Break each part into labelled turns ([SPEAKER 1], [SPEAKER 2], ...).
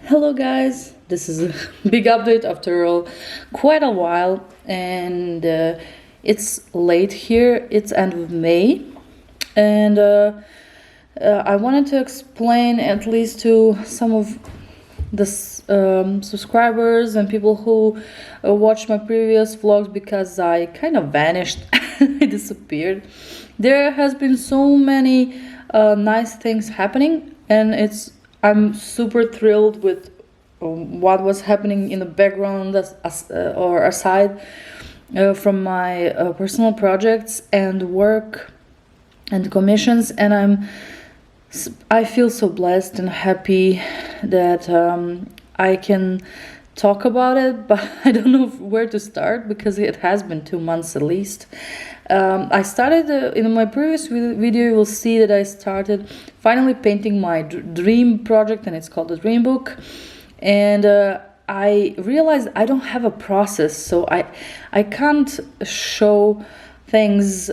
[SPEAKER 1] Hello guys, this is a big update after quite a while, and it's late here. It's end of May, and I wanted to explain at least to some of the subscribers and people who watched my previous vlogs, because I kind of vanished. I disappeared. There has been so many nice things happening, and I'm super thrilled with what was happening in the background or aside from my personal projects and work and commissions, and I feel so blessed and happy that I can talk about it, but I don't know where to start because it has been 2 months at least. I started in my previous video. You will see that I started finally painting my dream project, and it's called the Dream Book. And I realized I don't have a process, so I can't show things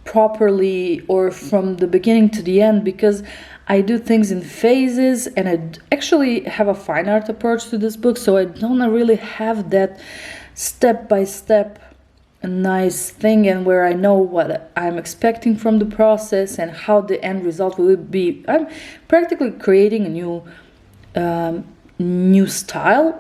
[SPEAKER 1] properly or from the beginning to the end, because I do things in phases, and I actually have a fine art approach to this book, so I don't really have that step-by-step nice thing, and where I know what I'm expecting from the process and how the end result will be. I'm practically creating a new style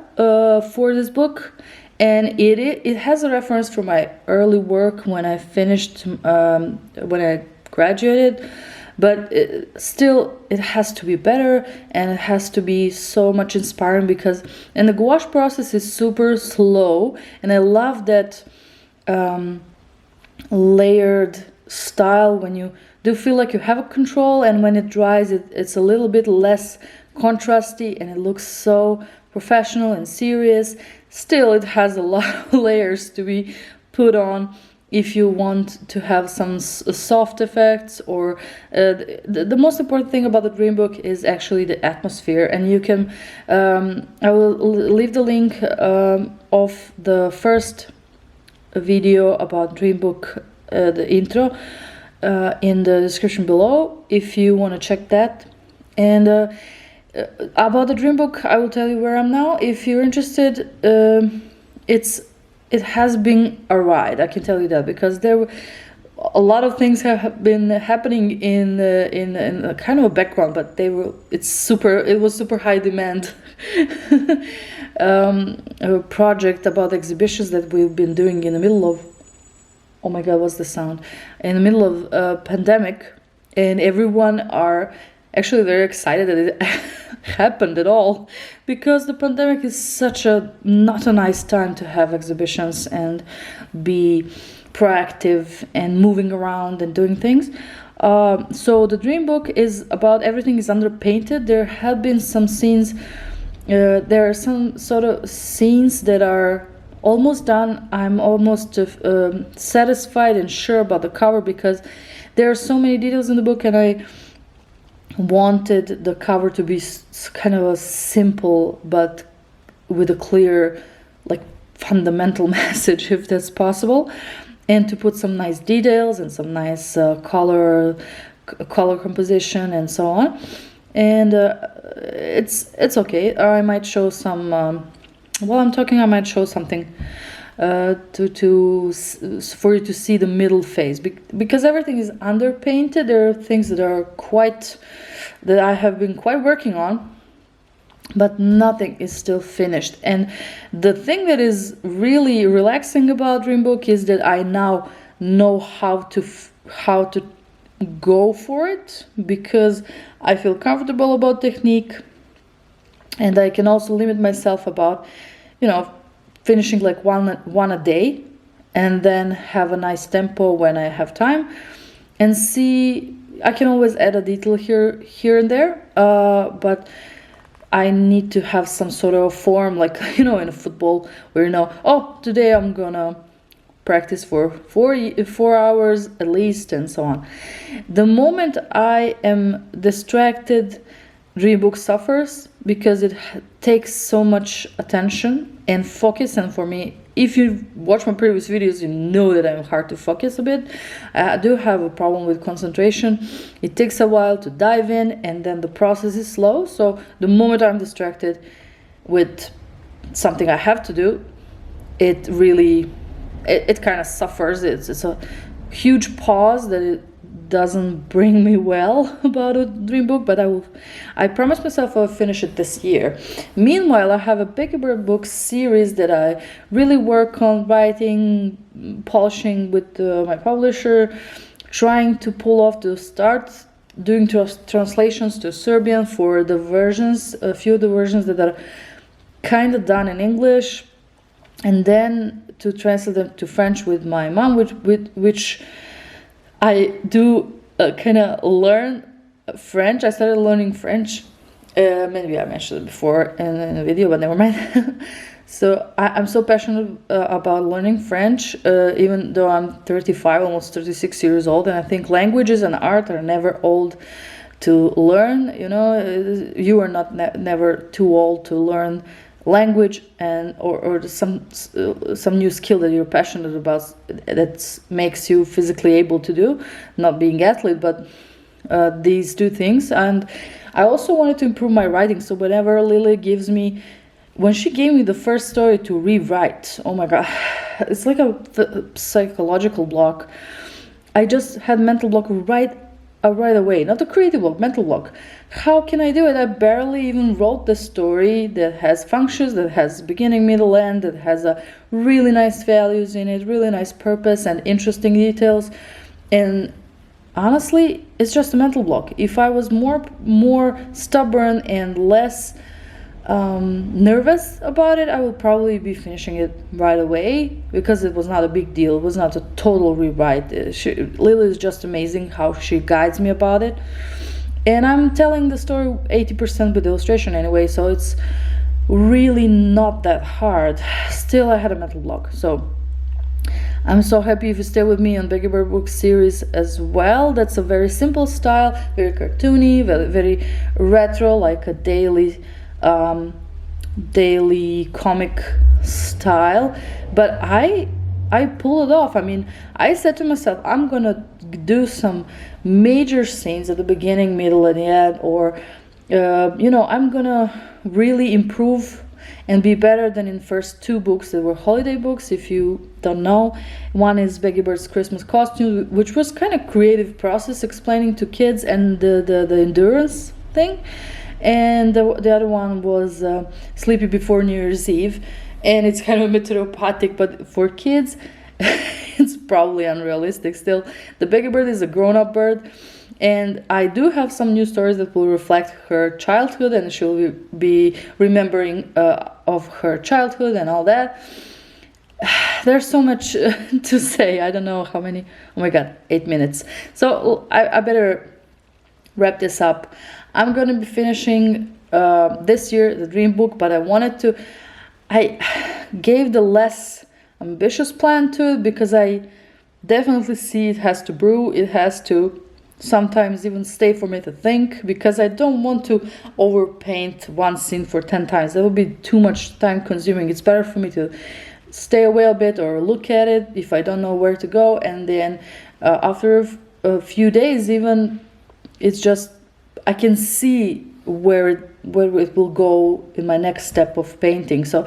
[SPEAKER 1] for this book, and it has a reference from my early work when I finished when I graduated, but still it has to be better, and it has to be so much inspiring, and the gouache process is super slow, and I love that layered style when you do feel like you have a control, and when it dries it's a little bit less contrasty and it looks so professional and serious. Still, it has a lot of layers to be put on if you want to have some soft effects, or the most important thing about the Dream Book is actually the atmosphere. And you can I will leave the link of the first video about Dream Book, the intro, in the description below if you want to check that. And about the Dream Book, I will tell you where I'm now. If you're interested, it has been a ride, I can tell you that, because there were a lot of things have been happening in a kind of a background, but it was super high demand a project about exhibitions that we've been doing in the middle of, oh my god, what's the sound, in the middle of pandemic, and everyone are actually very excited that it happened at all, because the pandemic is not a nice time to have exhibitions and be proactive and moving around and doing things. So the Dream Book is about everything is underpainted. There have been some scenes, there are some sort of scenes that are almost done. I'm almost satisfied and sure about the cover, because there are so many details in the book, and I wanted the cover to be kind of a simple but with a clear, like, fundamental message, if that's possible, and to put some nice details and some nice color composition and so on. And it's okay. I might show some while I'm talking, I might show something for you to see the middle phase, because everything is underpainted. There are things that I have been quite working on, but nothing is still finished. And the thing that is really relaxing about Dream Book is that I now know how to go for it, because I feel comfortable about technique, and I can also limit myself about, finishing like one a day, and then have a nice tempo when I have time, and see, I can always add a detail here and there, but I need to have some sort of form, like, in a football, where today I'm gonna practice for 4 hours at least, and so on. The moment I am distracted, Dream Book suffers, because it takes so much attention and focus, and for me if you watch my previous videos, you know that I'm hard to focus a bit. I do have a problem with concentration. It takes a while to dive in, and then the process is slow. So the moment I'm distracted with something I have to do, it really, it kind of suffers. It's a huge pause that it doesn't bring me well about a dream book, but I promised myself I'll finish it this year. Meanwhile, I have a Becky Bird book series that I really work on writing, polishing with my publisher, trying to pull off to start doing translations to Serbian for the versions, a few of the versions that are kind of done in English, and then to translate them to French with my mom, which I do kind of learn French. I started learning French. Maybe I mentioned it before in a video, but never mind. So I'm so passionate about learning French, even though I'm 35, almost 36 years old. And I think languages and art are never old to learn. You know, you are not never too old to learn language and or some new skill that you're passionate about that makes you physically able to do, not being athlete, but these two things. And I also wanted to improve my writing, so whenever Lily gives me, when she gave me the first story to rewrite, oh my god, it's like a psychological block. I just had mental block right away, not a creative block, mental block. How can I do it? I barely even wrote the story that has functions, that has beginning, middle, end, that has a really nice values in it, really nice purpose and interesting details. And honestly, it's just a mental block. If I was more stubborn and less nervous about it, I would probably be finishing it right away, because it was not a big deal. It was not a total rewrite. Lily is just amazing how she guides me about it, and I'm telling the story 80% with illustration anyway, so it's really not that hard. Still, I had a mental block, so I'm so happy if you stay with me on Becky Bird book series as well. That's a very simple style, very cartoony, very retro, like a daily comic style, but I pulled it off. I mean, I said to myself, I'm gonna do some major scenes at the beginning, middle, and the end, or I'm gonna really improve and be better than in first two books that were holiday books. If you don't know, one is Becky Bird's Christmas costume, which was kind of creative process explaining to kids, and the endurance thing. And the other one was Sleepy Before New Year's Eve, and it's kind of meteoropathic, but for kids it's probably unrealistic. Still, the Becky Bird is a grown-up bird, and I do have some new stories that will reflect her childhood, and she'll be remembering of her childhood and all that. There's so much to say. I don't know how many. Oh my god, 8 minutes. So I better wrap this up. I'm going to be finishing this year the dream book, but I gave the less ambitious plan to it, because I definitely see it has to brew, it has to sometimes even stay for me to think, because I don't want to overpaint one scene for 10 times. That would be too much time consuming. It's better for me to stay away a bit or look at it if I don't know where to go, and then after a few days even, it's just I can see where it will go in my next step of painting. So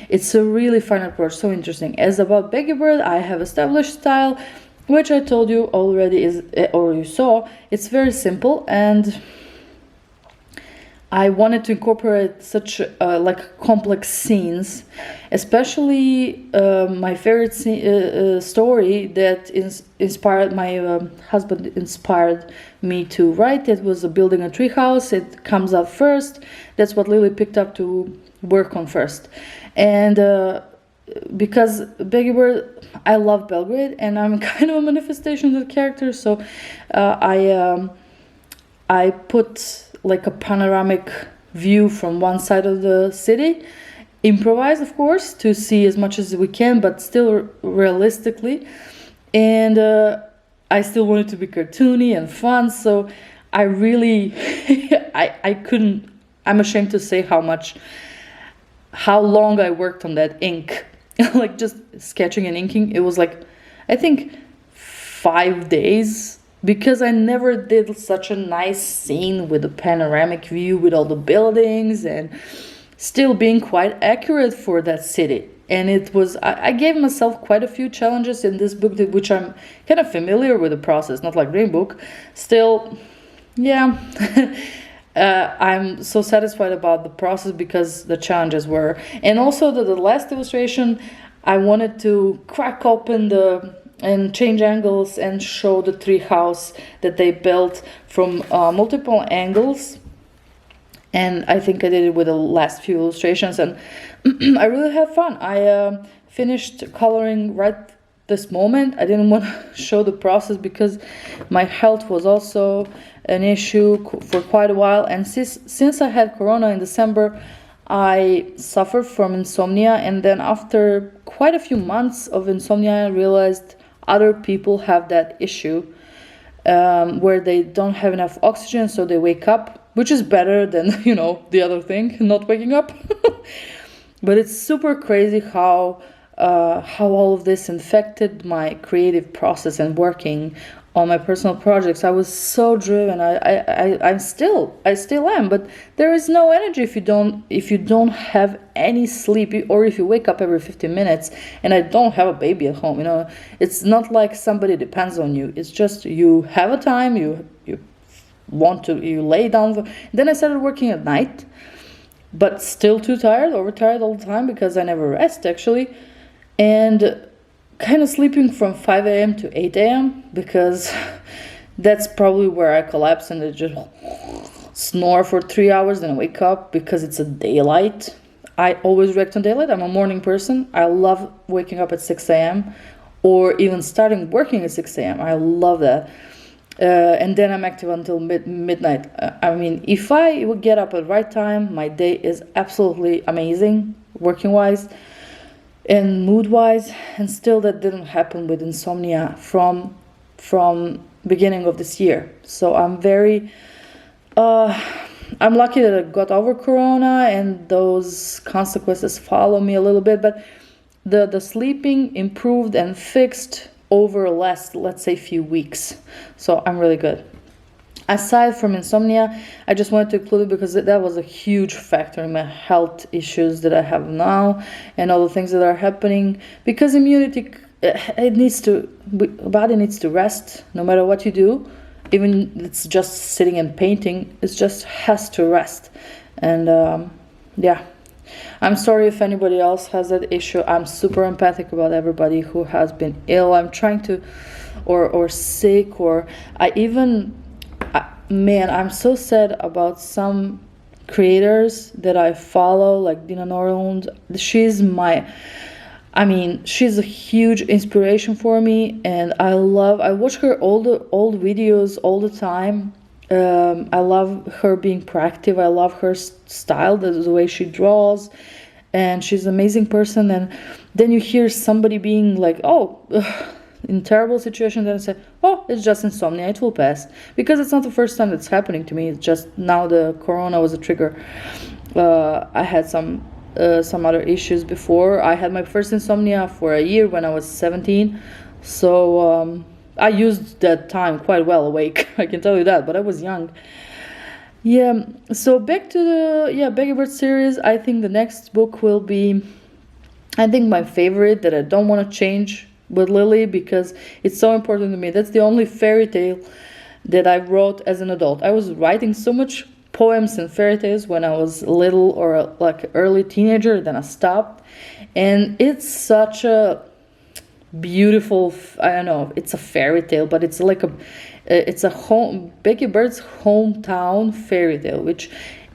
[SPEAKER 1] it's a really fun approach, so interesting. As about Becky Bird, I have established style, which I told you already is, or you saw, it's very simple, and I wanted to incorporate such like complex scenes, especially my favorite story that inspired my husband inspired me to write. It was building a treehouse. It comes out first. That's what Lily picked up to work on first, and because Becky Bird, I love Belgrade, and I'm kind of a manifestation of the character, so I put like a panoramic view from one side of the city, improvise of course to see as much as we can, but still realistically, and I still wanted to be cartoony and fun, so I really I couldn't, I'm ashamed to say how long I worked on that ink like just sketching and inking. It was like, I think 5 days, because I never did such a nice scene with a panoramic view with all the buildings and still being quite accurate for that city. And it was, I gave myself quite a few challenges in this book, which I'm kind of familiar with the process, not like Green Book. Still, yeah, I'm so satisfied about the process because the challenges were. And also the last illustration, I wanted to crack open and change angles and show the tree house that they built from multiple angles. And I think I did it with the last few illustrations, and I really had fun. I finished coloring right this moment. I didn't want to show the process because my health was also an issue for quite a while. And since I had Corona in December, I suffered from insomnia. And then after quite a few months of insomnia, I realized other people have that issue where they don't have enough oxygen, so they wake up, which is better than, the other thing, not waking up. But it's super crazy how all of this infected my creative process and working on my personal projects. I was so driven. I still am, but there is no energy if you don't have any sleep, or if you wake up every 15 minutes. And I don't have a baby at home. It's not like somebody depends on you. It's just you have a time, you lay down. Then I started working at night, but still too tired, overtired all the time because I never rest actually, and kind of sleeping from 5 a.m. to 8 a.m. because that's probably where I collapse and I just snore for 3 hours, then I wake up because it's a daylight. I always react on daylight. I'm a morning person. I love waking up at 6 a.m. or even starting working at 6 a.m. I love that. And then I'm active until midnight. If I would get up at the right time, my day is absolutely amazing, working-wise and mood-wise. And still that didn't happen with insomnia from beginning of this year. So I'm very... I'm lucky that I got over Corona and those consequences follow me a little bit. But the sleeping improved and fixed over last, let's say, few weeks. So I'm really good. Aside from insomnia, I just wanted to include it because that was a huge factor in my health issues that I have now and all the things that are happening. Because immunity, body needs to rest no matter what you do. Even it's just sitting and painting, it just has to rest. And yeah. I'm sorry if anybody else has that issue. I'm super empathic about everybody who has been ill. I'm trying to, or sick, or I'm so sad about some creators that I follow, like Dina Norlund. She's a huge inspiration for me, and I watch her old videos all the time. I love her being proactive. I love her style, the way she draws, and she's an amazing person. And then you hear somebody being like, in terrible situation, then I say, it's just insomnia, it will pass. Because it's not the first time that's happening to me. It's just now the Corona was a trigger. I had some other issues before. I had my first insomnia for a year when I was 17. So I used that time quite well awake, I can tell you that, but I was young. Yeah, so back to the Becky Bird series. I think the next book will be, my favorite that I don't want to change with Lily because it's so important to me. That's the only fairy tale that I wrote as an adult. I was writing so much poems and fairy tales when I was little or like early teenager, then I stopped. And it's such a beautiful, I don't know, it's a fairy tale, but it's like Becky Bird's hometown fairy tale, which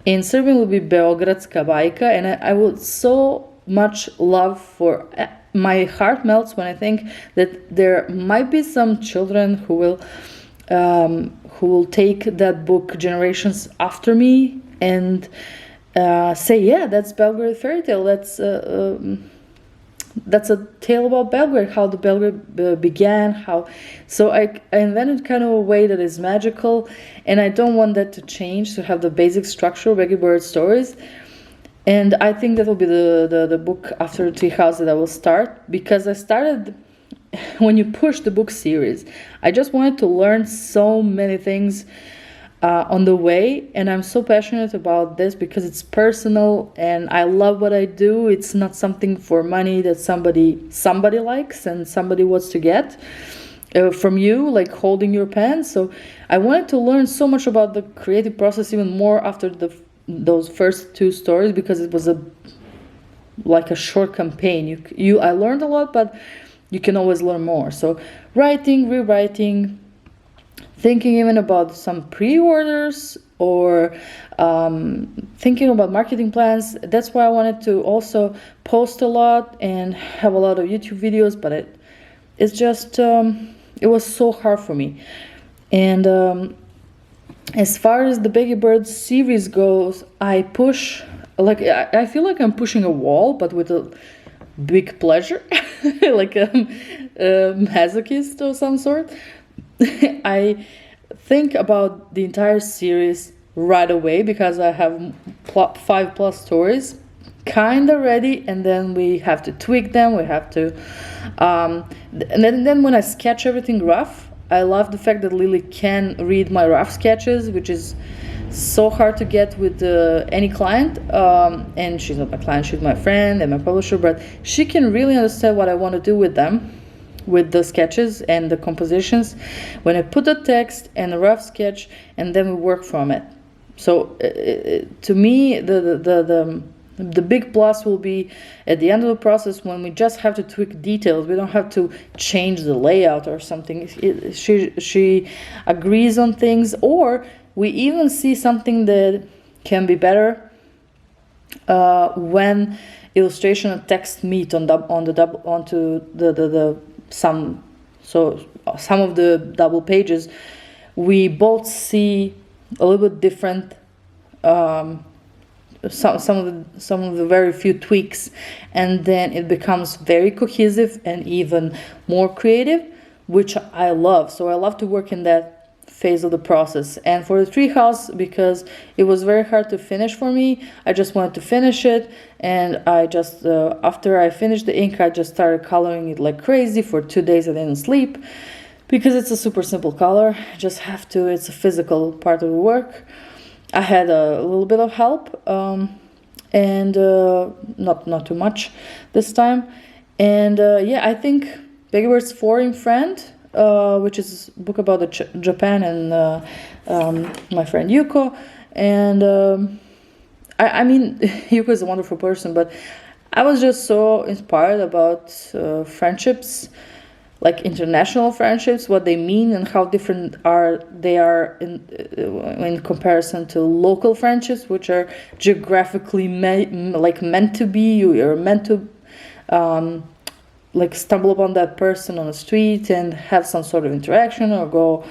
[SPEAKER 1] in Serbian will be Beogradska bajka, and I would so much love for, my heart melts when I think that there might be some children who will take that book generations after me and say, yeah, that's Belgrade fairy tale, that's a tale about Belgrade, how the Belgrade began, so I invented kind of a way that is magical, and I don't want that to change, to have the basic structure of Becky Bird stories. And I think that will be the book after the Treehouse that I will start, because I started when you push the book series. I just wanted to learn so many things on the way, and I'm so passionate about this because it's personal and I love what I do. It's not something for money that somebody likes and somebody wants to get from you, like holding your pen. So I wanted to learn so much about the creative process, even more after those first two stories, because it was like a short campaign. I learned a lot, but you can always learn more. So writing, rewriting, thinking even about some pre-orders, or thinking about marketing plans. That's why I wanted to also post a lot and have a lot of YouTube videos, but it's just it was so hard for me. And as far as the Baby Bird series goes, I push, like, I feel like I'm pushing a wall, but with a big pleasure, like a masochist or some sort. I think about the entire series right away because I have 5+ stories kind of ready, and then we have to tweak them. We have to, and then when I sketch everything rough, I love the fact that Lily can read my rough sketches, which is so hard to get with any client. And she's not my client, she's my friend and my publisher, but she can really understand what I want to do with them, with the sketches and the compositions, when I put the text and the rough sketch, and then we work from it. So to me, the big plus will be at the end of the process, when we just have to tweak details. We don't have to change the layout or something. She agrees on things, or we even see something that can be better when illustration and text meet onto some of the double pages. We both see a little bit different, some of the very few tweaks, and then it becomes very cohesive and even more creative, which I love. So I love to work in that phase of the process. And for the Treehouse, because it was very hard to finish for me, I just wanted to finish it, and I just after I finished the ink, I just started coloring it like crazy. For 2 days I didn't sleep, because it's a super simple color. Just have to, it's a physical part of the work. I had a little bit of help, and not too much this time. And yeah, I think Baby Bird's Foreign Friend, which is a book about Japan, and my friend Yuko. And I mean, Yuko is a wonderful person, but I was just so inspired about friendships, like international friendships, what they mean and how different they are in comparison to local friendships, which are geographically meant to be. You are meant to like stumble upon that person on the street and have some sort of interaction, or go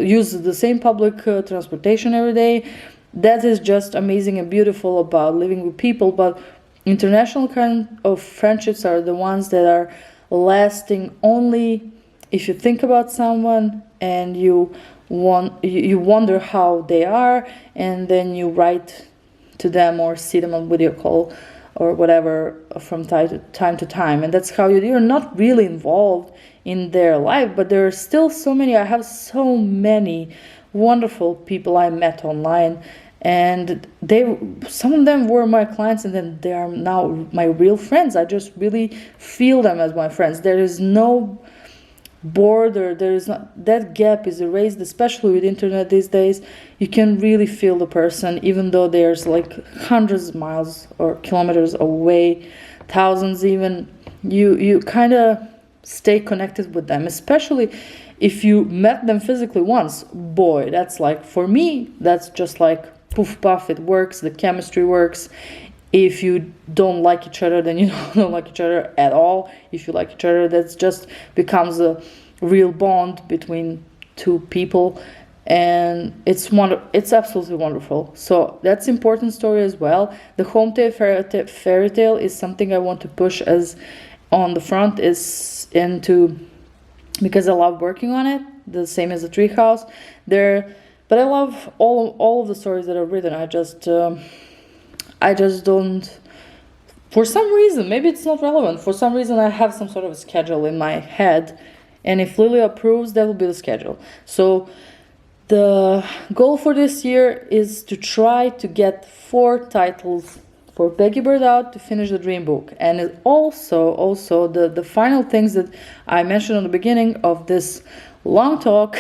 [SPEAKER 1] use the same public transportation every day. That is just amazing and beautiful about living with people. But international kind of friendships are the ones that are lasting only if you think about someone and you wonder how they are, and then you write to them or see them on video call or whatever from time to time. And that's how you're not really involved in their life, but there are still so many. I have so many wonderful people I met online, and some of them were my clients, and then they are now my real friends. I just really feel them as my friends. There is no border, there is not, that gap is erased, especially with internet these days. You can really feel the person, even though there's like hundreds of miles or kilometers away, thousands even. You kind of stay connected with them, especially if you met them physically once. Boy, that's like, for me, that's just like poof puff, it works, the chemistry works. If you don't like each other, then you don't like each other at all. If you like each other, that just becomes a real bond between two people, and it's absolutely wonderful. So that's important story as well. The home tale fairy tale is something I want to push as on the front, because I love working on it, the same as the Treehouse there. But I love all of the stories that are written. I just don't, for some reason, maybe it's not relevant. For some reason, I have some sort of a schedule in my head. And if Lily approves, that will be the schedule. So the goal for this year is to try to get 4 titles for Becky Bird Out to finish the dream book. And it also the final things that I mentioned in the beginning of this long talk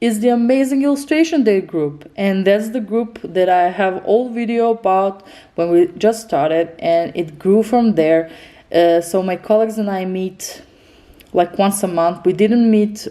[SPEAKER 1] is the Amazing Illustration Day group. And that's the group that I have old video about when we just started, and it grew from there. So my colleagues and I meet like once a month. We didn't meet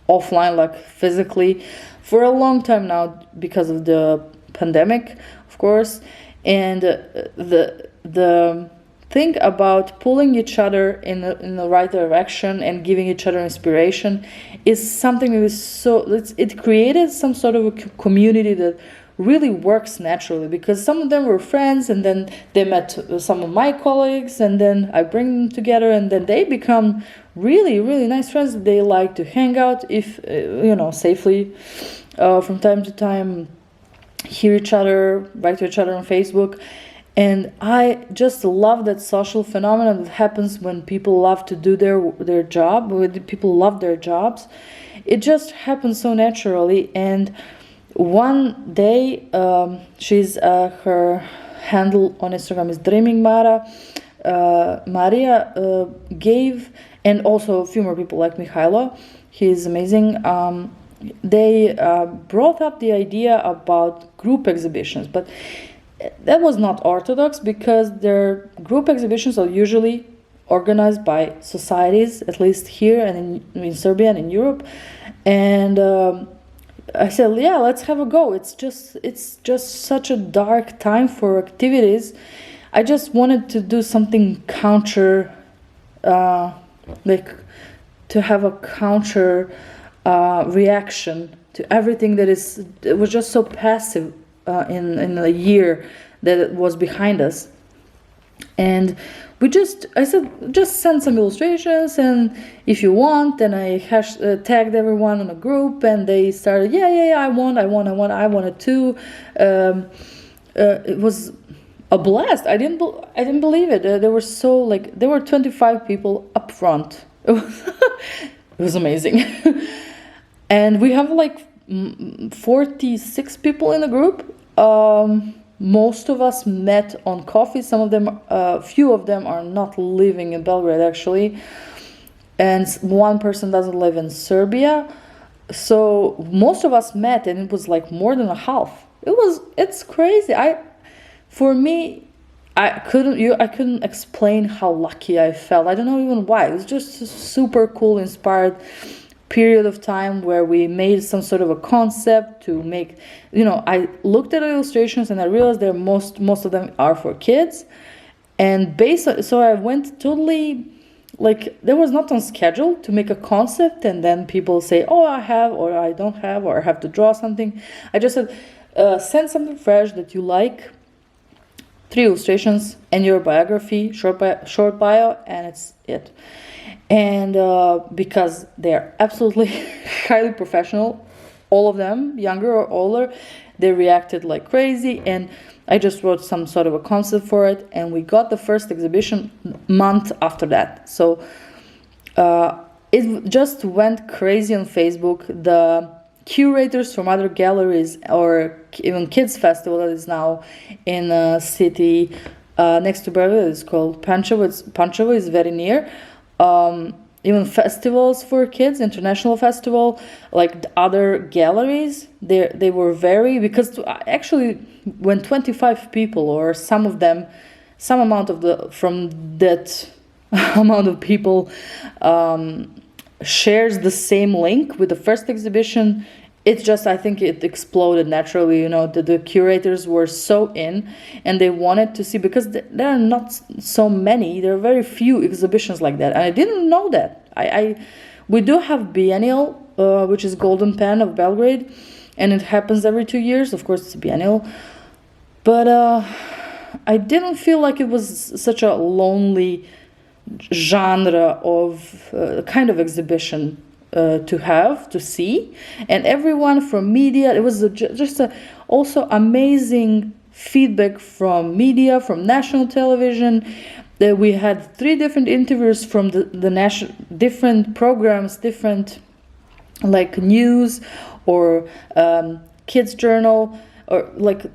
[SPEAKER 1] offline, like physically, for a long time now because of the pandemic, of course. And the thing about pulling each other in the right direction and giving each other inspiration is something that is it created some sort of a community that really works naturally, because some of them were friends, and then they met some of my colleagues, and then I bring them together, and then they become really, really nice friends. They like to hang out, if safely, from time to time, hear each other, write to each other on Facebook. And I just love that social phenomenon that happens when people love to do their job, when people love their jobs. It just happens so naturally. And one day, she's her handle on Instagram is Dreaming Mara. Maria gave, and also a few more people like Mihailo, he's amazing. They brought up the idea about group exhibitions, but that was not orthodox, because their group exhibitions are usually organized by societies, at least here and in Serbia and in Europe. And I said, yeah, let's have a go. It's just such a dark time for activities. I just wanted to do something counter, like to have a counter reaction to everything that it was just so passive in the year that it was behind us. And I said, just send some illustrations, and if you want, then I tagged everyone in a group, and they started, yeah, I wanted to. It was a blast. I didn't believe it. There were 25 people up front. It was amazing. And we have 46 people in the group. Most of us met on coffee. Some of them, few of them are not living in Belgrade actually, and one person doesn't live in Serbia. So most of us met, and it was more than a half. It's crazy. I couldn't explain how lucky I felt. I don't know even why. It was just a super cool, inspired period of time where we made some sort of a concept to make, I looked at the illustrations and I realized most of them are for kids, and so I went totally, there was not on schedule to make a concept and then people say, oh, I have, or I don't have, or I have to draw something. I just said, send something fresh that you like, 3 illustrations and your biography, short bio, and it's it. And because they're absolutely highly professional, all of them, younger or older, they reacted like crazy, and I just wrote some sort of a concept for it, and we got the first exhibition month after that. So it just went crazy on Facebook. The curators from other galleries, or even kids festival that is now in a city next to Belgrade, it's called Pančevo. Pančevo is very near. Even festivals for kids, international festival, like the other galleries, they were very, because actually when 25 people, or some amount from that amount of people shares the same link with the first exhibition, it's just, I think it exploded naturally. The curators were so in, and they wanted to see, because there are not so many, there are very few exhibitions like that, and I didn't know that. We do have Biennial, which is Golden Pen of Belgrade, and it happens every 2 years. Of course, it's biennial, but I didn't feel like it was such a lonely genre of kind of exhibition to see. And everyone from media, it was just also amazing feedback from media, from national television. That we had 3 different interviews from the national, different programs, different like news or kids journal, or like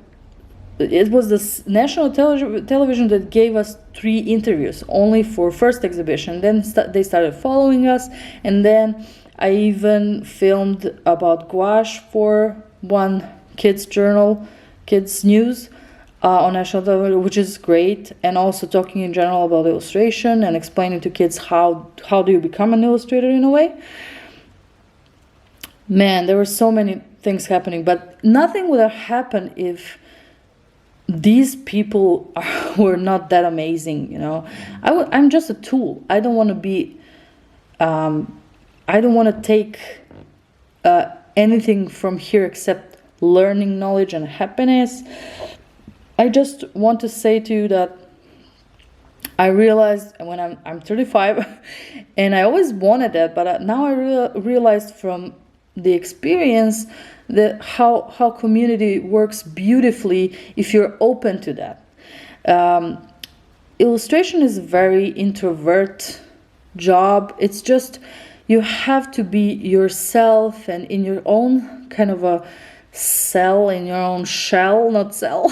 [SPEAKER 1] it was the national television that gave us 3 interviews only for first exhibition. Then they started following us, and then I even filmed about gouache for one kids journal, kids news on national television, which is great. And also talking in general about illustration and explaining to kids how do you become an illustrator in a way. Man, there were so many things happening, but nothing would have happened if these people were not that amazing, you know. I'm just a tool. I don't want to be, I don't want to take anything from here except learning, knowledge, and happiness. I just want to say to you that I realized when I'm 35, and I always wanted that, but now I realized from the experience that how community works beautifully if you're open to that. Illustration is a very introvert job. It's just you have to be yourself and in your own kind of a cell, in your own shell, not cell,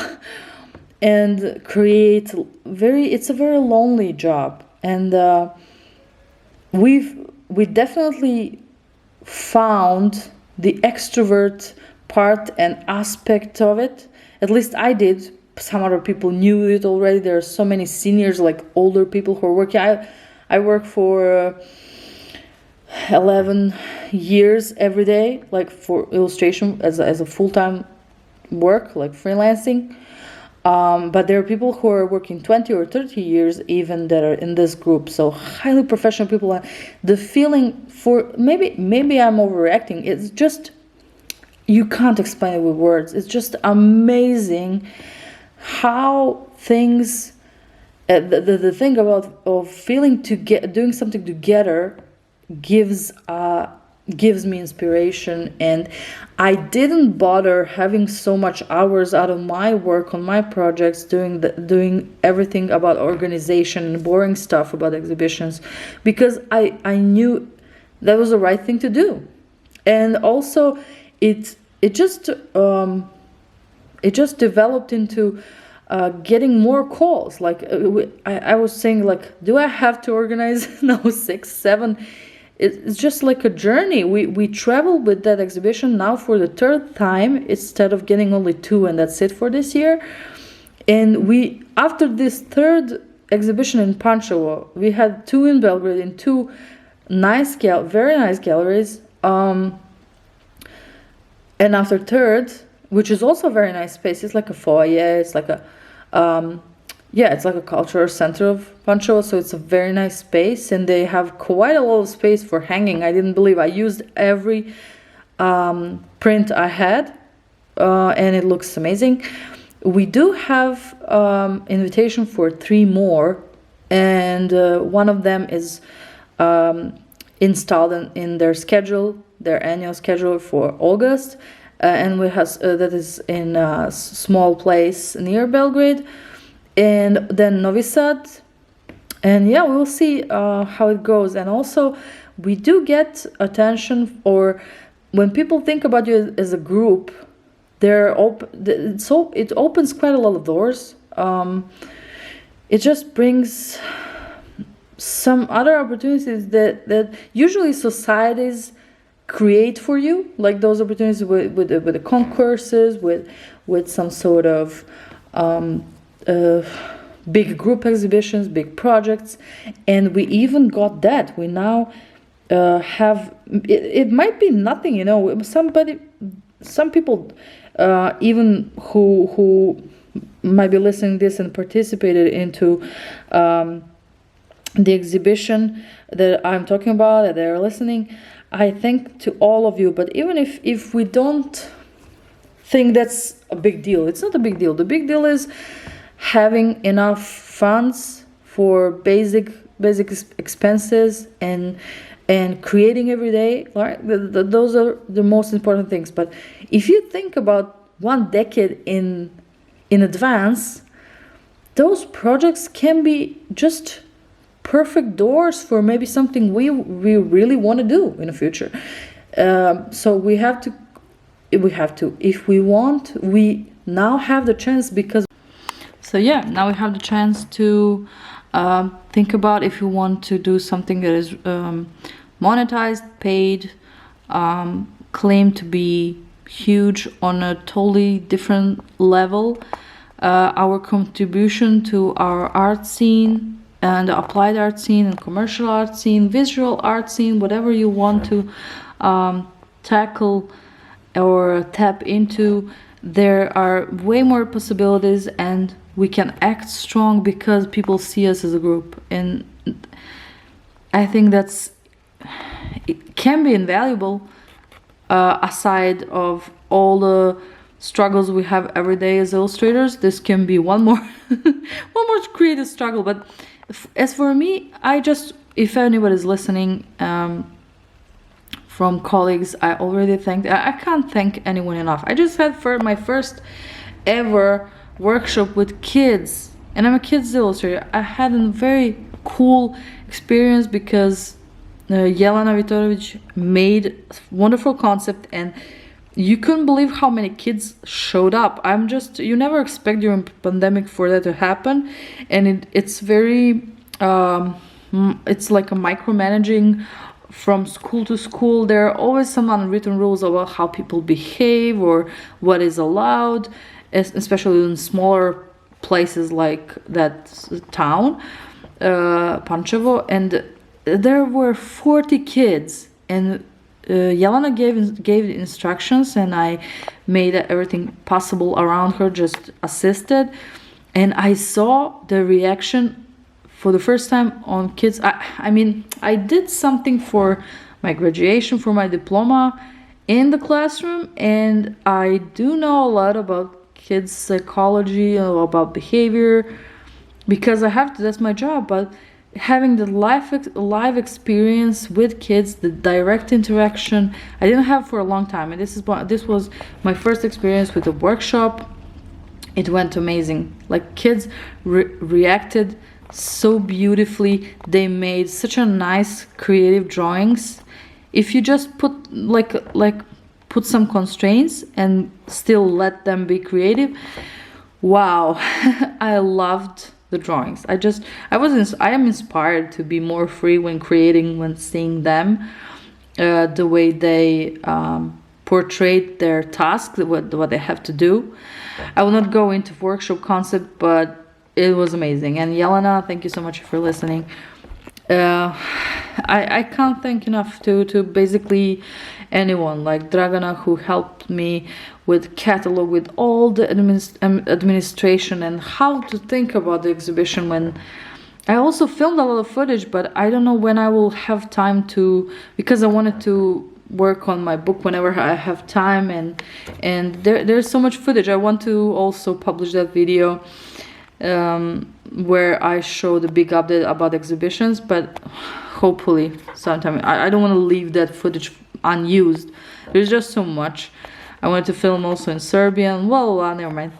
[SPEAKER 1] and create it's a very lonely job. And we definitely found the extrovert part and aspect of it. At least I did. Some other people knew it already. There are so many seniors, like older people who are working. I work for 11 years every day, like for illustration as a full-time work, like freelancing. But there are people who are working 20 or 30 years even that are in this group. So highly professional people. And the feeling for, maybe I'm overreacting. It's just, you can't explain it with words. It's just amazing how things, the thing of feeling doing something together gives me inspiration. And I didn't bother having so much hours out of my work on my projects doing everything about organization and boring stuff about exhibitions, because I knew that was the right thing to do. And also it just developed into getting more calls. Like I was saying, like, do I have to organize now 6, 7? It's just like a journey. We traveled with that exhibition now for the 3rd time instead of getting only 2, and that's it for this year. And after this 3rd exhibition in Pančevo, we had 2 in Belgrade in 2 very nice galleries. And after 3rd, which is also a very nice space, it's like a foyer. It's like a it's like a cultural center of Pančevo, so it's a very nice space, and they have quite a lot of space for hanging. I didn't believe I used every print I had, and it looks amazing. We do have invitation for 3 more, and one of them is installed in their schedule, their annual schedule for August, and that is in a small place near Belgrade. And then Novi Sad, and we will see how it goes. And also, we do get attention, or when people think about you as a group, it opens quite a lot of doors. It just brings some other opportunities that usually societies create for you, like those opportunities with the concourses, with some sort of big group exhibitions, big projects. And we even got that. We now have it might be nothing, you know. Some people even who might be listening to this and participated into the exhibition that I'm talking about, that they're listening, I thank to all of you. But even if we don't think that's a big deal, it's not a big deal. The big deal is having enough funds for basic expenses and creating every day, right? Those are the most important things. But if you think about 1 decade in in advance, those projects can be just perfect doors for maybe something we really want to do in the future. So we have to, if we want, we now have the chance, because so yeah, now we have the chance to think about if you want to do something that is monetized, paid, claimed to be huge on a totally different level. Our contribution to our art scene and the applied art scene and commercial art scene, visual art scene, whatever you want to tackle or tap into, there are way more possibilities, and we can act strong because people see us as a group. And I think it can be invaluable, aside of all the struggles we have every day as illustrators. This can be one more creative struggle. But as for me, if anybody's listening, from colleagues, I already thanked. I can't thank anyone enough. I just had my first ever workshop with kids, and I'm a kids illustrator. I had a very cool experience because Jelena Vitorovic made a wonderful concept, and you couldn't believe how many kids showed up. You never expect during pandemic for that to happen, and it's very it's like a micromanaging from school to school. There are always some unwritten rules about how people behave or what is allowed, especially in smaller places like that town, Pančevo. And there were 40 kids, and Jelena gave the instructions, and I made everything possible around her, just assisted. And I saw the reaction for the first time on kids. I mean, I did something for my graduation, for my diploma in the classroom, and I do know a lot about kids' psychology, about behavior, because I have to, that's my job. But having the live experience with kids, the direct interaction, I didn't have for a long time. And this was my first experience with a workshop. It went amazing. Like, kids reacted so beautifully. They made such a nice creative drawings. If you just put put some constraints and still let them be creative, wow. I loved the drawings. I am inspired to be more free when creating, when seeing them, the way they portrayed their task, what they have to do. I will not go into workshop concept, but it was amazing. And Jelena, thank you so much for listening. I can't thank enough to basically anyone, like Dragana, who helped me with catalog, with all the administration and how to think about the exhibition. When I also filmed a lot of footage, but I don't know when I will have time to, because I wanted to work on my book whenever I have time, and there's so much footage. I want to also publish that video where I show the big update about exhibitions, but hopefully sometime. I don't want to leave that footage unused. There's just so much. I wanted to film also in Serbian. Well, never mind.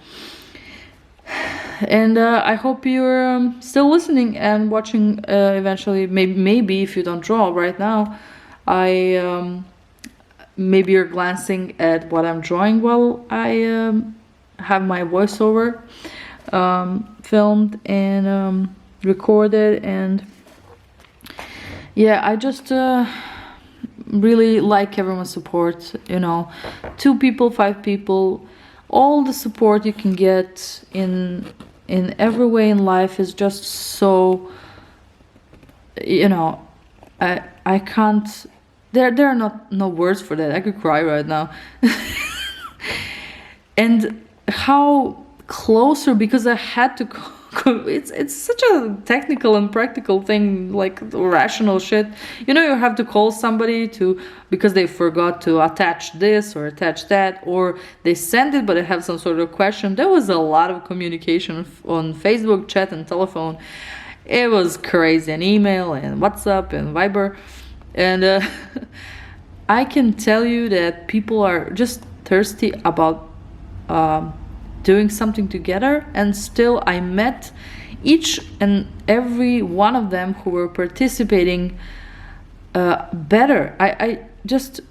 [SPEAKER 1] And I hope you're still listening and watching eventually. Maybe if you don't draw right now, maybe you're glancing at what I'm drawing while I have my voiceover filmed and recorded. And yeah, I just really like everyone's support. 2 people, 5 people, all the support you can get in every way in life is just so, I can't, there are no words for that. I could cry right now. And how closer, because I had to it's such a technical and practical thing, like rational shit. You have to call somebody because they forgot to attach this or attach that, or they send it but they have some sort of question. There was a lot of communication on Facebook chat and telephone. It was crazy, and email and WhatsApp and Viber. And I can tell you that people are just thirsty about doing something together, and still I met each and every one of them who were participating better. I just,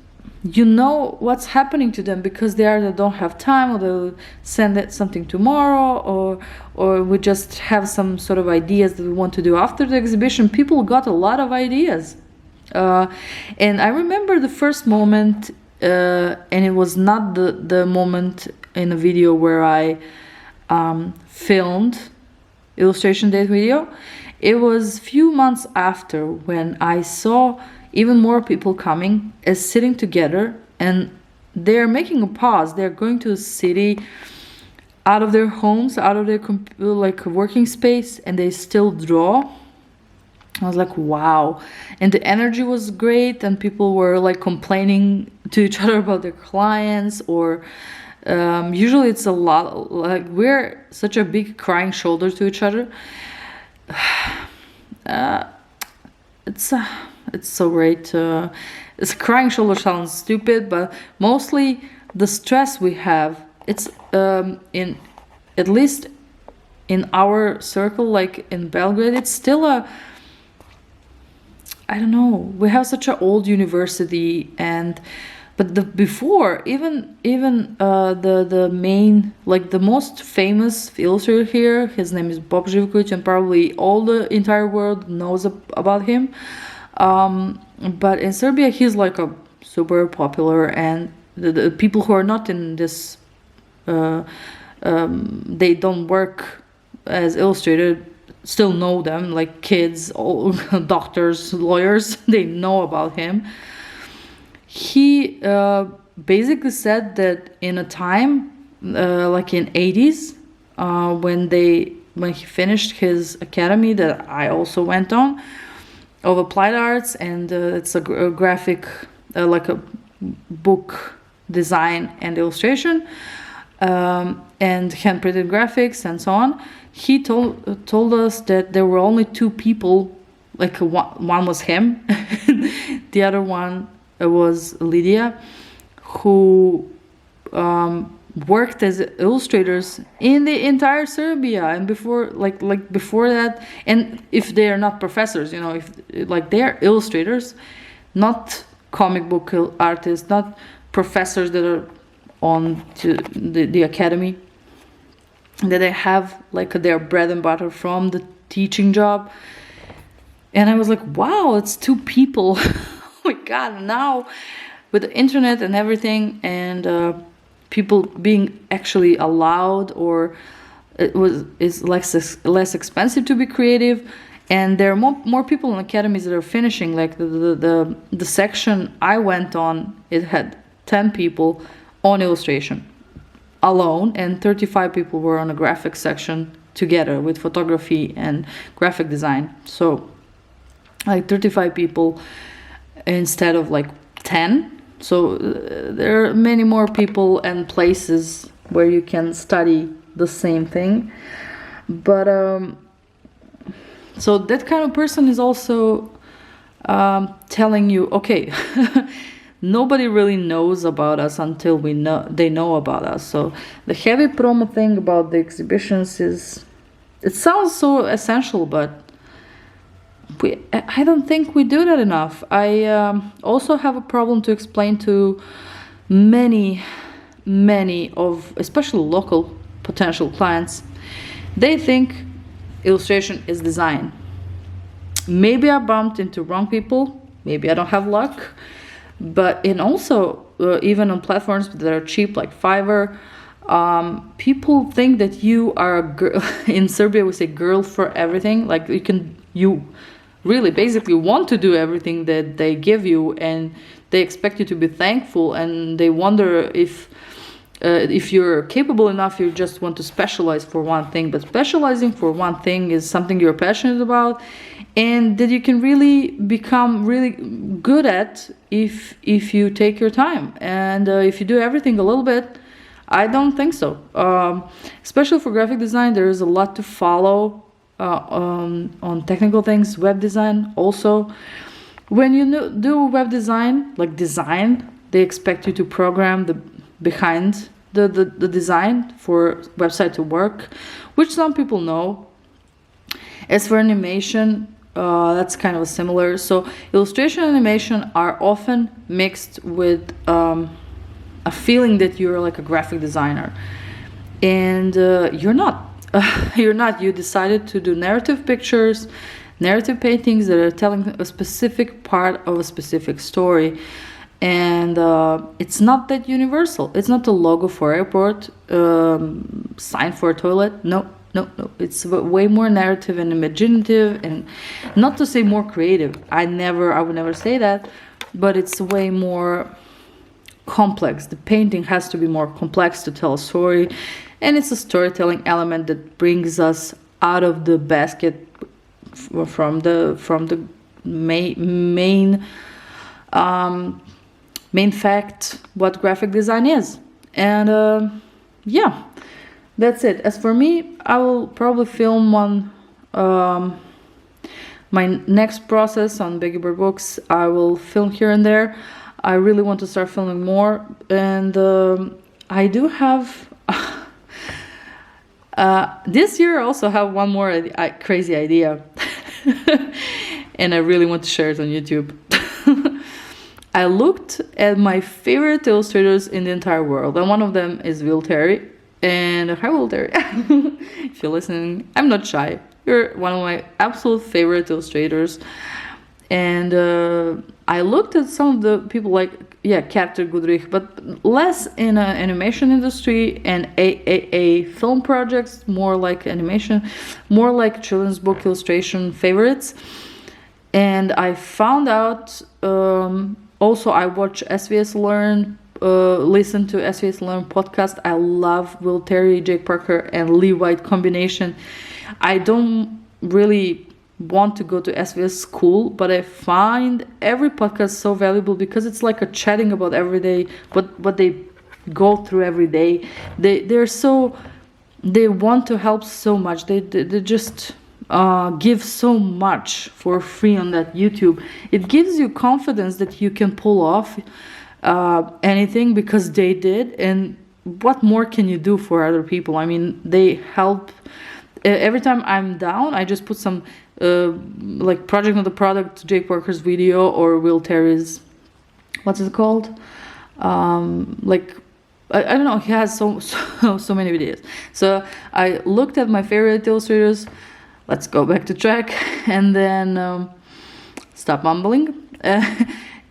[SPEAKER 1] you know what's happening to them, because they don't have time, or they'll send it something tomorrow, or we just have some sort of ideas that we want to do after the exhibition. People got a lot of ideas, and I remember the first moment, and it was not the moment in the video where I filmed illustration date video. It was a few months after, when I saw even more people coming, as sitting together, and they're making a pause. They're going to a city, out of their homes, out of their working space, and they still draw. I was like, wow. And the energy was great, and people were like complaining to each other about their clients, or usually it's a lot, like we're such a big crying shoulder to each other. It's so great. It's crying shoulder sounds stupid, but mostly the stress we have, it's in, at least in our circle, like in Belgrade, it's still I don't know, we have such an old university, but before, even the main, like the most famous illustrator here, his name is Bob Živković, and probably all the entire world knows about him. But in Serbia, he's like a super popular, and the people who are not in this, they don't work as illustrator, still know them, like kids, all doctors, lawyers, they know about him. He basically said that in a time, like in 80s, when he finished his academy that I also went on, of applied arts, and it's a graphic, like a book design and illustration, and hand-printed graphics and so on. He told us that there were only two people, like one was him, the other one was Lydia, who worked as illustrators in the entire Serbia, and before before that, and if they are not professors, you know, if like they are illustrators, not comic book artists, not professors that are on to the academy, that they have like their bread and butter from the teaching job. And I was like, wow, it's two people. Oh my god. Now with the internet and everything, and people being actually allowed, or it's less expensive to be creative, and there are more people in academies that are finishing. Like the section I went on, it had 10 people on illustration alone, and 35 people were on a graphic section together with photography and graphic design. So like 35 people instead of like 10. So there are many more people and places where you can study the same thing. But so that kind of person is also telling you, okay, nobody really knows about us until they know about us. So the heavy promo thing about the exhibitions it sounds so essential, but I don't think we do that enough. I also have a problem to explain to many of, especially local potential clients. They think illustration is design. Maybe I bumped into wrong people. Maybe I don't have luck. But also even on platforms that are cheap like Fiverr, people think that you are a girl. In Serbia we say girl for everything. Like you really basically want to do everything that they give you, and they expect you to be thankful, and they wonder if you're capable enough. You just want to specialize for one thing, but specializing for one thing is something you're passionate about, and that you can really become really good at if you take your time, and if you do everything a little bit. I don't think so. Especially for graphic design, there is a lot to follow on technical things. Web design also. When you do web design, like design, they expect you to program the behind the design for website to work, which some people know. As for animation, that's kind of similar. So illustration and animation are often mixed with a feeling that you're like a graphic designer, and you're not. You're not. You decided to do narrative pictures, narrative paintings that are telling a specific part of a specific story. And it's not that universal. It's not a logo for airport, sign for a toilet. No. It's way more narrative and imaginative, and not to say more creative. I would never say that, but it's way more complex. The painting has to be more complex to tell a story, and it's a storytelling element that brings us out of the basket from the main fact what graphic design is. And yeah, that's it. As for me, I will probably film on my next process on Biggie Bird Books. I will film here and there. I really want to start filming more, and I do have this year I also have one more crazy idea, and I really want to share it on YouTube. I looked at my favorite illustrators in the entire world, and one of them is Will Terry. And hi, Will Terry. If you're listening, I'm not shy. You're one of my absolute favorite illustrators. And I looked at some of the people like, Carter Goodrich, but less in an animation industry and a film projects, more like animation, more like children's book illustration favorites. And I found out, also I watch SVS Learn, listen to SVS Learn podcast. I love Will Terry, Jake Parker, and Lee White combination. I don't really want to go to SVS school, but I find every podcast so valuable because it's like a chatting about every day, what they go through every day. They want to help so much. They just give so much for free on that YouTube. It gives you confidence that you can pull off anything because they did, and what more can you do for other people? I mean, they help. Every time I'm down, I just put some like project not the product, Jake Parker's video, or Will Terry's, what's it called, like I don't know, he has so many videos. So I looked at my favorite illustrators. Let's go back to track, and then stop mumbling.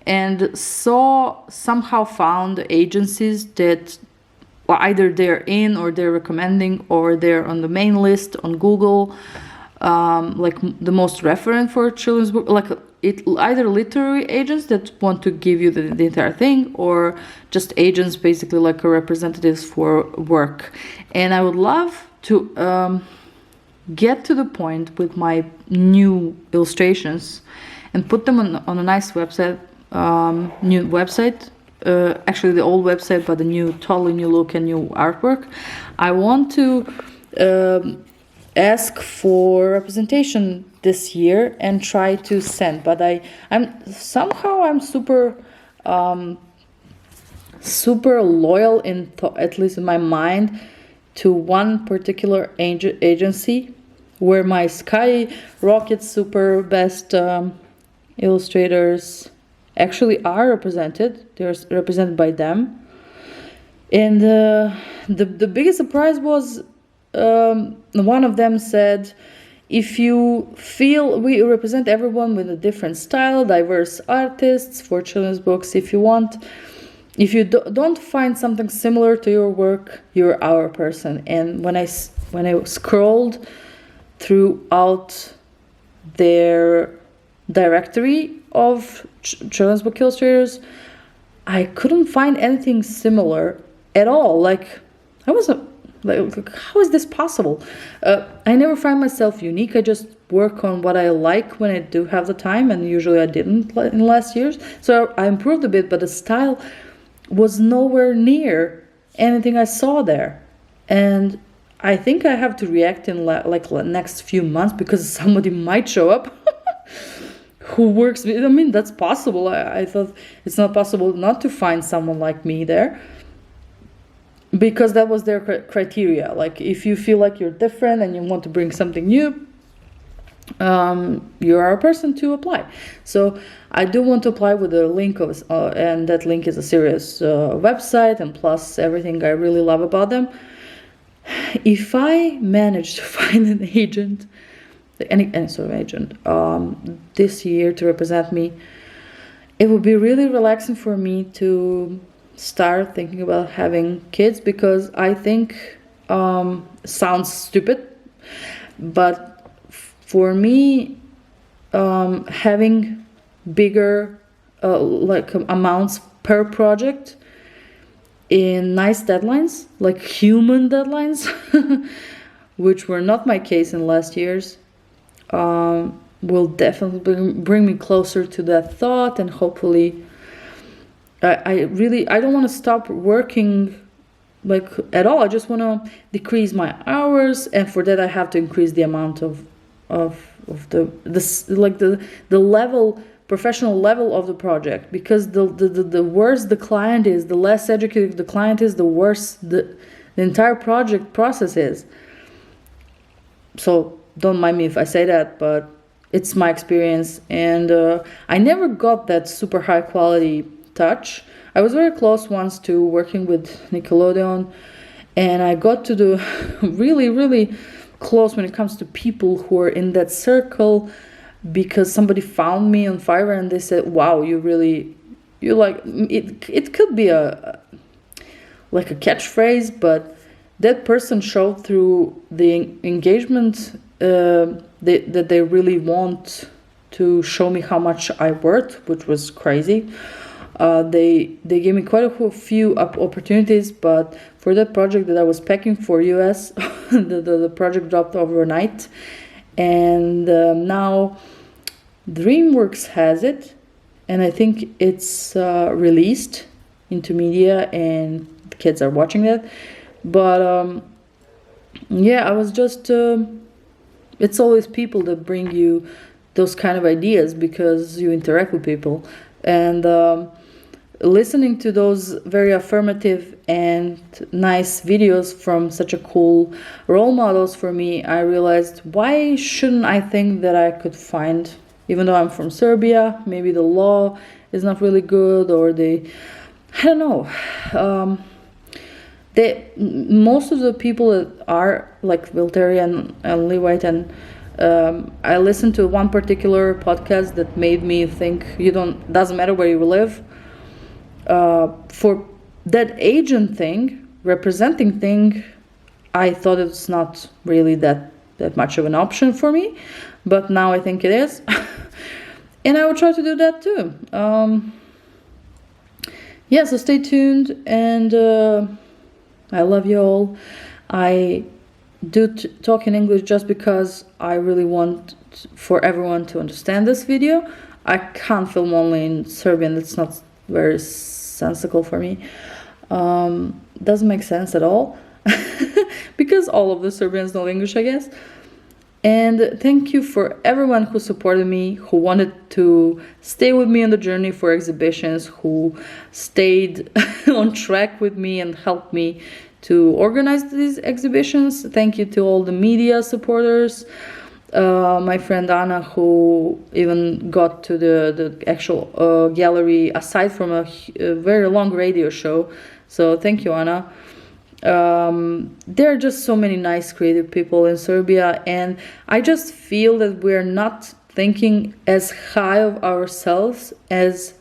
[SPEAKER 1] And somehow found agencies that either they're in, or they're recommending, or they're on the main list on Google, like the most referent for children's book, like either literary agents that want to give you the entire thing, or just agents basically like representatives for work. And I would love to get to the point with my new illustrations and put them on a nice website, new website, actually the old website, but the totally new look and new artwork. I want to ask for representation this year and try to send, but I'm super loyal at least in my mind, to one particular agency where my Skyrocket super best illustrators actually are represented. They're represented by them. And the biggest surprise was one of them said, if you feel we represent everyone with a different style, diverse artists for children's books, if you don't find something similar to your work, you're our person. And when I scrolled throughout their directory of children's book illustrators, I couldn't find anything similar at all. Like, I was like, how is this possible? I never find myself unique. I just work on what I like when I do have the time, and usually I didn't in the last years. So I improved a bit, but the style was nowhere near anything I saw there. And I think I have to react in like next few months, because somebody might show up who works with, I mean, that's possible. I thought it's not possible not to find someone like me there. because that was their criteria. Like, if you feel like you're different and you want to bring something new, you are a person to apply. So I do want to apply with a link of, and that link is a serious website, and plus everything I really love about them. If I manage to find an agent, any sort of agent, this year to represent me, it would be really relaxing for me to start thinking about having kids, because I think, sounds stupid, but for me, having bigger like amounts per project in nice deadlines, like human deadlines, which were not my case in last years, will definitely bring me closer to that thought. And hopefully, I don't want to stop working like at all. I just want to decrease my hours, and for that I have to increase the amount of the level, professional level of the project, because the worse the client is, the less educated the client is, the worse the entire project process is. So don't mind me if I say that, but it's my experience, and I never got that super high quality touch. I was very close once to working with Nickelodeon, and I got to do really close when it comes to people who are in that circle, because somebody found me on Fiverr and they said, wow, you like it could be a like a catchphrase, but that person showed through the engagement that they really want to show me how much I worth, which was crazy. They gave me quite a few opportunities, but for that project that I was packing for US, the project dropped overnight, and now DreamWorks has it, and I think it's released into media, and the kids are watching that. But yeah, I was just it's always people that bring you those kind of ideas, because you interact with people, and listening to those very affirmative and nice videos from such a cool role models for me, I realized, why shouldn't I think that I could find, even though I'm from Serbia, maybe the law is not really good, or I don't know. Most of the people that are like Vilteri and Levite, and I listened to one particular podcast that made me think, doesn't matter where you live. For that agent thing, representing thing, I thought it's not really that much of an option for me, but now I think it is. And I will try to do that too. Yeah, so stay tuned, and I love you all. I do talk in English just because I really want for everyone to understand this video. I can't film only in Serbian. That's not very sensical for me. Doesn't make sense at all. Because all of the Serbians know English, I guess. And thank you for everyone who supported me, who wanted to stay with me on the journey for exhibitions, who stayed on track with me and helped me to organize these exhibitions. Thank you to all the media supporters. My friend Anna, who even got to the actual gallery aside from a very long radio show. So thank you, Anna. There are just so many nice creative people in Serbia, and I just feel that we're not thinking as high of ourselves as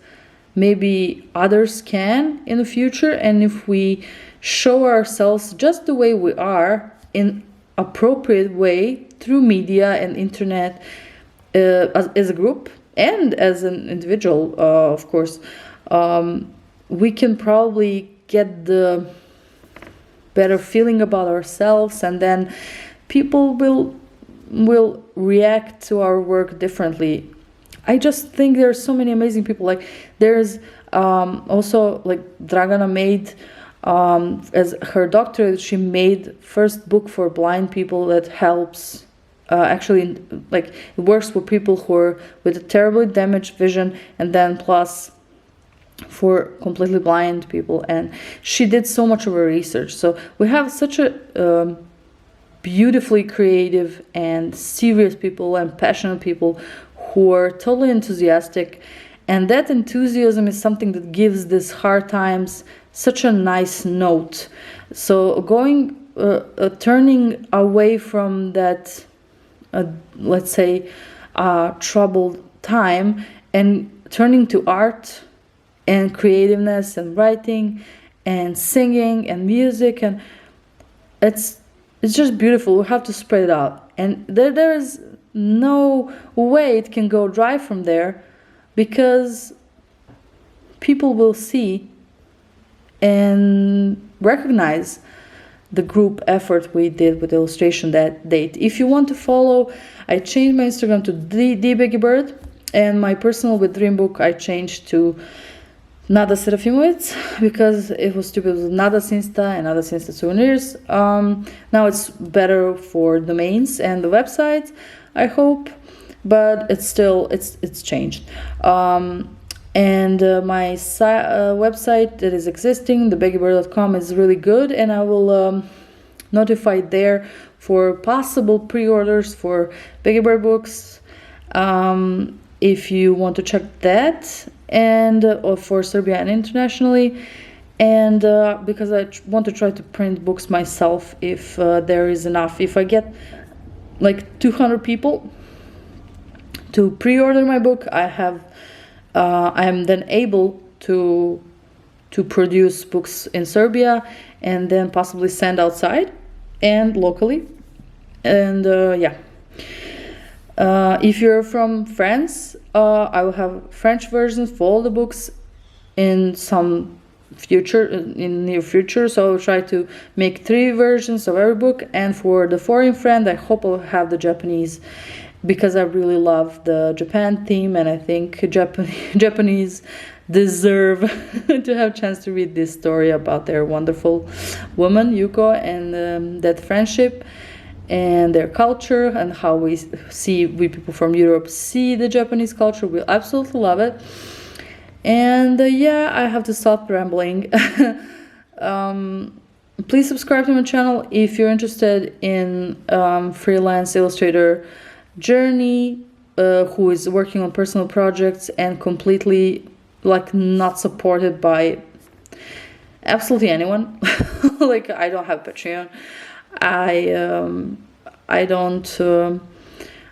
[SPEAKER 1] maybe others can in the future. And if we show ourselves just the way we are in appropriate way through media and internet, as a group and as an individual, of course, we can probably get the better feeling about ourselves, and then people will react to our work differently. I just think there are so many amazing people. Like there's also like Dragana made as her doctorate, she made first book for blind people that helps actually, like it works with people who are with a terribly damaged vision, and then plus for completely blind people, and she did so much of her research. So we have such a beautifully creative and serious people and passionate people who are totally enthusiastic, and that enthusiasm is something that gives this hard times such a nice note. So turning away from that, let's say, troubled time, and turning to art and creativeness and writing and singing and music, and it's just beautiful. We have to spread it out, and there is no way it can go dry from there, because people will see and recognize the group effort we did with illustration that date. If you want to follow, I changed my Instagram to the Biggie Bird, and my personal with Dream Book I changed to Nada Serafimovic, because it was stupid with Nada Sinsta and Nada Sinsta Souvenirs. Now it's better for domains and the website, I hope, but it's still it's changed. And my website that is existing, thebeggybird.com, is really good, and I will notify there for possible pre-orders for Beggy Bird books, if you want to check that, and or for Serbia and internationally. And because I want to try to print books myself, if there is enough. If I get like 200 people to pre-order my book, I am then able to produce books in Serbia and then possibly send outside and locally. And if you're from France, I will have French versions for all the books in near future. So I'll try to make 3 versions of every book. And for the foreign friend, I hope I'll have the Japanese, because I really love the Japan theme, and I think Japanese deserve to have a chance to read this story about their wonderful woman Yuko, and that friendship and their culture, and how we people from Europe see the Japanese culture. We absolutely love it. And I have to stop rambling. Please subscribe to my channel if you're interested in freelance illustrator journey, who is working on personal projects and completely not supported by absolutely anyone. Like, I don't have Patreon. I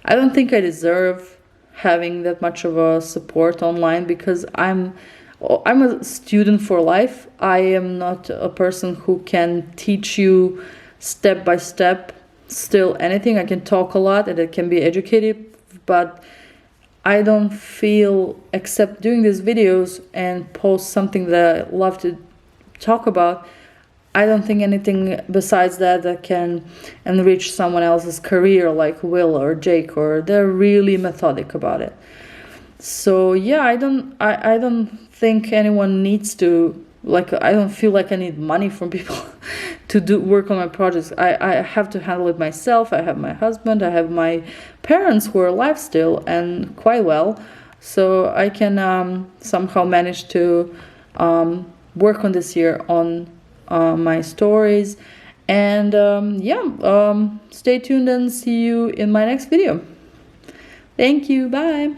[SPEAKER 1] don't think I deserve having that much of a support online, because I'm a student for life. I am not a person who can teach you step by step still anything. I can talk a lot and it can be educated, but I don't feel, except doing these videos and post something that I love to talk about, I don't think anything besides that can enrich someone else's career, like Will or Jake, or they're really methodic about it. So I don't think anyone needs to, I don't feel like I need money from people to work on my projects. I have to handle it myself. I have my husband, I have my parents who are alive still and quite well, so I can somehow manage to work on this year on my stories. And stay tuned and see you in my next video. Thank you. Bye.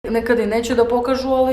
[SPEAKER 1] nekad i neću da pokažu, ali